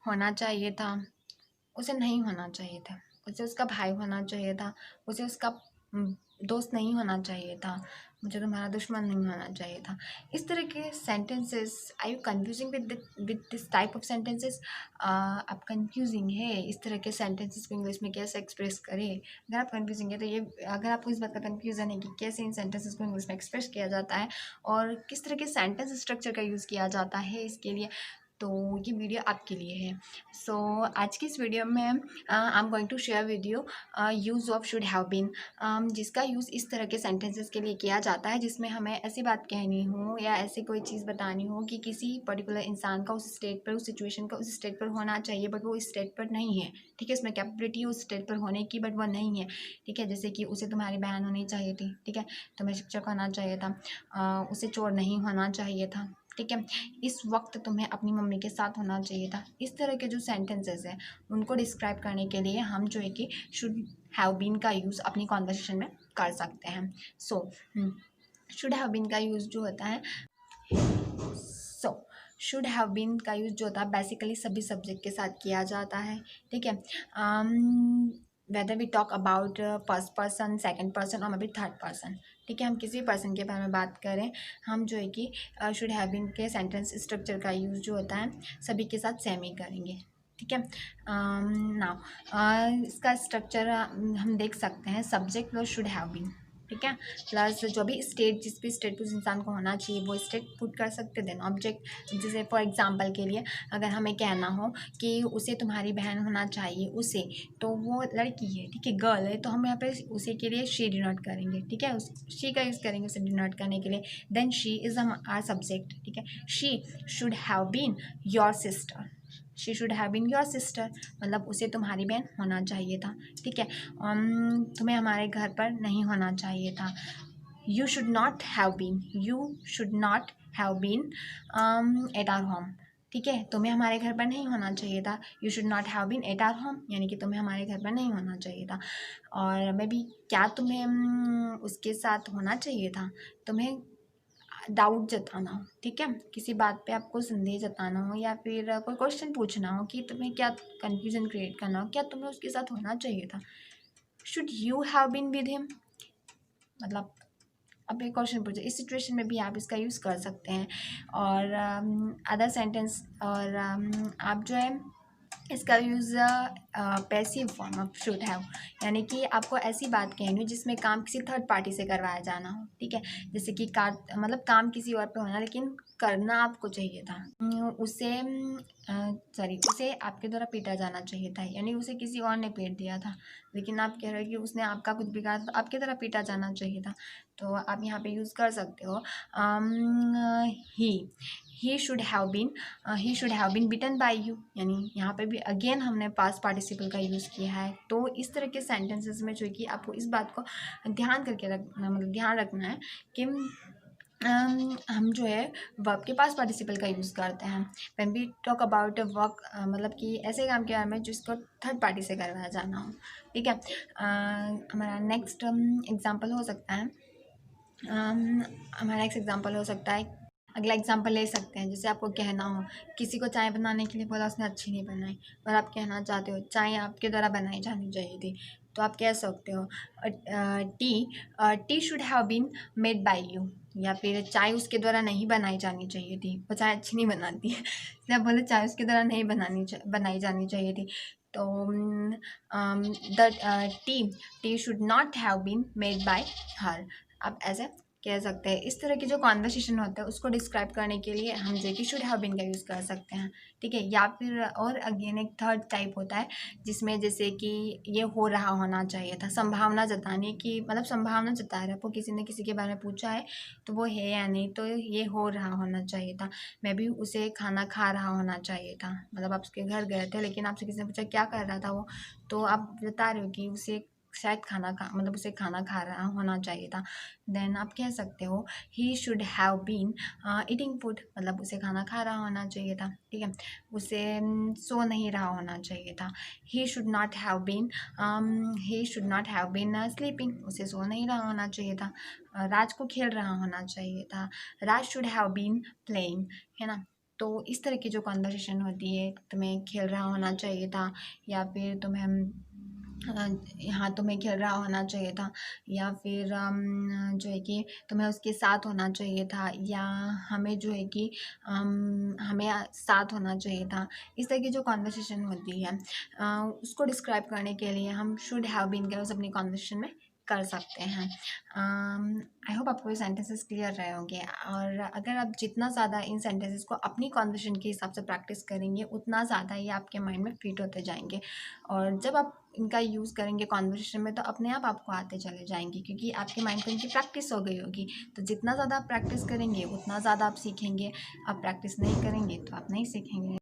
होना चाहिए था, उसे नहीं होना चाहिए था, उसे उसका भाई होना चाहिए था, उसे उसका दोस्त नहीं होना चाहिए था, मुझे तुम्हारा दुश्मन नहीं होना चाहिए था। इस तरह के sentences, I you confusing with this type of sentences? आप कन्फ्यूजिंग है इस तरह के सेंटेंसेस को इंग्लिश में कैसे एक्सप्रेस करें? अगर आप कन्फ्यूजिंग है तो ये, अगर आपको इस बात का कन्फ्यूजन है कि कैसे इन सेंटेंसेस को इंग्लिश में एक्सप्रेस किया जाता है और किस तरह के सेंटेंस स्ट्रक्चर का यूज़ किया जाता है इसके लिए, तो ये वीडियो आपके लिए है। सो आज की इस वीडियो में I am going to share with you use of should have been, जिसका यूज़ इस तरह के सेंटेंसेस के लिए किया जाता है जिसमें हमें ऐसी बात कहनी हो या ऐसी कोई चीज़ बतानी हो कि किसी पर्टिकुलर इंसान का उस स्टेट पर, उस सिचुएशन का उस स्टेट पर होना चाहिए बट वो इस स्टेट पर नहीं है। ठीक है, इसमें कैपेबिलिटी उस स्टेट पर होने की बट वो नहीं है। ठीक है, जैसे कि उसे तुम्हारी बहन होनी चाहिए थी, ठीक है, तुम्हें शिक्षक होना चाहिए था, उसे चोर नहीं होना चाहिए था, ठीक है, इस वक्त तुम्हें अपनी मम्मी के साथ होना चाहिए था। इस तरह के जो सेंटेंसेस हैं उनको डिस्क्राइब करने के लिए हम जो है कि शुड हैव बीन का यूज़ अपनी कॉन्वर्सेशन में कर सकते हैं। सो शुड हैव बीन का यूज़ जो होता है, सो शुड हैव बीन का यूज़ जो होता है बेसिकली सभी सब्जेक्ट के साथ किया जाता है। ठीक है, whether we talk about first person, second person और मे बी थर्ड पर्सन। ठीक है, हम किसी पर्सन के बारे में बात करें, हम जो है कि शुड हैव बीन के सेंटेंस स्ट्रक्चर का यूज़ जो होता है सभी के साथ सेम ही करेंगे। ठीक है, नाउ इसका स्ट्रक्चर हम देख सकते हैं, subject plus should have been, ठीक है, प्लस जो भी स्टेट, जिस भी स्टेट उस इंसान को होना चाहिए वो स्टेट पुट कर सकते, देन ऑब्जेक्ट। जैसे फॉर एग्जांपल के लिए अगर हमें कहना हो कि उसे तुम्हारी बहन होना चाहिए, उसे, तो वो लड़की है, ठीक है, गर्ल है, तो हम यहाँ पे उसे के लिए शी डिनोट करेंगे। ठीक है, उस शी का यूज़ करेंगे उसे डिनोट करने के लिए। Then she is our subject. ठीक है, she should have been your sister, she should have been your sister, मतलब उसे तुम्हारी बहन होना चाहिए था। ठीक है, तुम्हें हमारे घर पर नहीं होना चाहिए था। You should not have been, you should not have been at our home. ठीक है, तुम्हें हमारे घर पर नहीं होना चाहिए था। You should not have been at our home, यानी कि तुम्हें हमारे घर पर नहीं होना चाहिए था। और मे बी क्या तुम्हें उसके साथ होना चाहिए था, तुम्हें डाउट जताना हो, ठीक है, किसी बात पे आपको संदेह जताना हो या फिर कोई क्वेश्चन पूछना हो कि तुम्हें क्या कन्फ्यूजन क्रिएट करना हो, क्या तुम्हें उसके साथ होना चाहिए था। Should you have been with him, मतलब अब एक क्वेश्चन पूछे, इस सिचुएशन में भी आप इसका यूज़ कर सकते हैं। और अदर सेंटेंस, और आप जो है इसका use passive form of should have, यानी कि आपको ऐसी बात कहनी हो जिसमें काम किसी थर्ड पार्टी से करवाया जाना हो। ठीक है, जैसे कि मतलब काम किसी और पे होना लेकिन करना आपको चाहिए था। उसे उसे आपके द्वारा पीटा जाना चाहिए था, यानी उसे किसी और ने पीट दिया था लेकिन आप कह रहे हो कि उसने आपका कुछ बिगाड़ा तो आपकी द्वारा पीटा जाना चाहिए था, तो आप यहाँ पे यूज़ कर सकते हो he should have been beaten by you, यानी यहाँ पे भी अगेन हमने पास्ट पार्टिसिपल का यूज़ किया है। तो इस तरह के सेंटेंसेस में जो है कि आपको इस बात को ध्यान करके रखना, मतलब ध्यान रखना है कि हम जो है वर्ब के पास पार्टिसिपल का यूज़ करते हैं when we talk about work, मतलब कि ऐसे काम के बारे में जिसको थर्ड पार्टी से करवाया जाना हो। ठीक है, हमारा नेक्स्ट एग्जांपल हो सकता है, हमारा नेक्स्ट एग्जांपल हो सकता है, अगला एग्जांपल ले सकते हैं, जैसे आपको कहना हो किसी को चाय बनाने के लिए बोला, उसने अच्छी नहीं बनाई और आप कहना चाहते हो चाय आपके द्वारा बनाई जानी चाहिए थी, तो आप कह सकते हो tea should have been made by you, या फिर चाय उसके द्वारा नहीं बनाई जानी चाहिए थी, वो चाय अच्छी नहीं बनाती है इसलिए आप बोले चाय उसके द्वारा नहीं बनाई जानी चाहिए थी। तो the tea should not have been made by her, आप ऐसे कह सकते हैं। इस तरह की जो कॉन्वर्सेशन होता है उसको डिस्क्राइब करने के लिए हम जो कि शुड हैव बीन का यूज़ कर सकते हैं। ठीक है, या फिर और अगेन एक थर्ड टाइप होता है जिसमें जैसे कि ये हो रहा होना चाहिए था, संभावना जताने की, मतलब संभावना जता रहा है, आपको किसी ने किसी के बारे में पूछा है तो वो है या नहीं, तो ये हो रहा होना चाहिए था। मैं भी उसे खाना खा रहा होना चाहिए था, मतलब आप उसके घर गए थे लेकिन आपसे किसी ने पूछा क्या कर रहा था वो, तो आप बता रहे हो कि उसे शायद मतलब उसे खाना खा रहा होना चाहिए था। देन आप कह सकते हो he should have been eating food, मतलब उसे खाना खा रहा होना चाहिए था। ठीक है, उसे सो नहीं रहा होना चाहिए था। He should not have been sleeping, उसे सो नहीं रहा होना चाहिए था। राज को खेल रहा होना चाहिए था, राज शुड हैव बीन प्लेइंग, है ना। तो इस तरह की जो कॉन्वर्सेशन होती है, तुम्हें खेल रहा होना चाहिए था, या फिर तुम्हें हाँ तुम्हें खेल रहा होना चाहिए था, या फिर जो है कि तुम्हें उसके साथ होना चाहिए था, या हमें जो है कि हमें साथ होना चाहिए था। इस तरह की जो कॉन्वर्सेशन होती है उसको डिस्क्राइब करने के लिए हम शुड हैव बीन का यूज़ अपनी कॉन्वर्सेशन में कर सकते हैं। आई होप आपको ये सेंटेंसेस क्लियर रहे होंगे, और अगर आप जितना ज़्यादा इन सेंटेंसेस को अपनी कॉन्वर्सेशन के हिसाब से प्रैक्टिस करेंगे उतना ज़्यादा ये आपके माइंड में फिट होते जाएंगे, और जब आप इनका यूज़ करेंगे कॉन्वर्सेशन में तो अपने आप आपको आते चले जाएंगे, क्योंकि आपके माइंड को इनकी प्रैक्टिस हो गई होगी। तो जितना ज़्यादा आप प्रैक्टिस करेंगे उतना ज़्यादा आप सीखेंगे, आप प्रैक्टिस नहीं करेंगे तो आप नहीं सीखेंगे।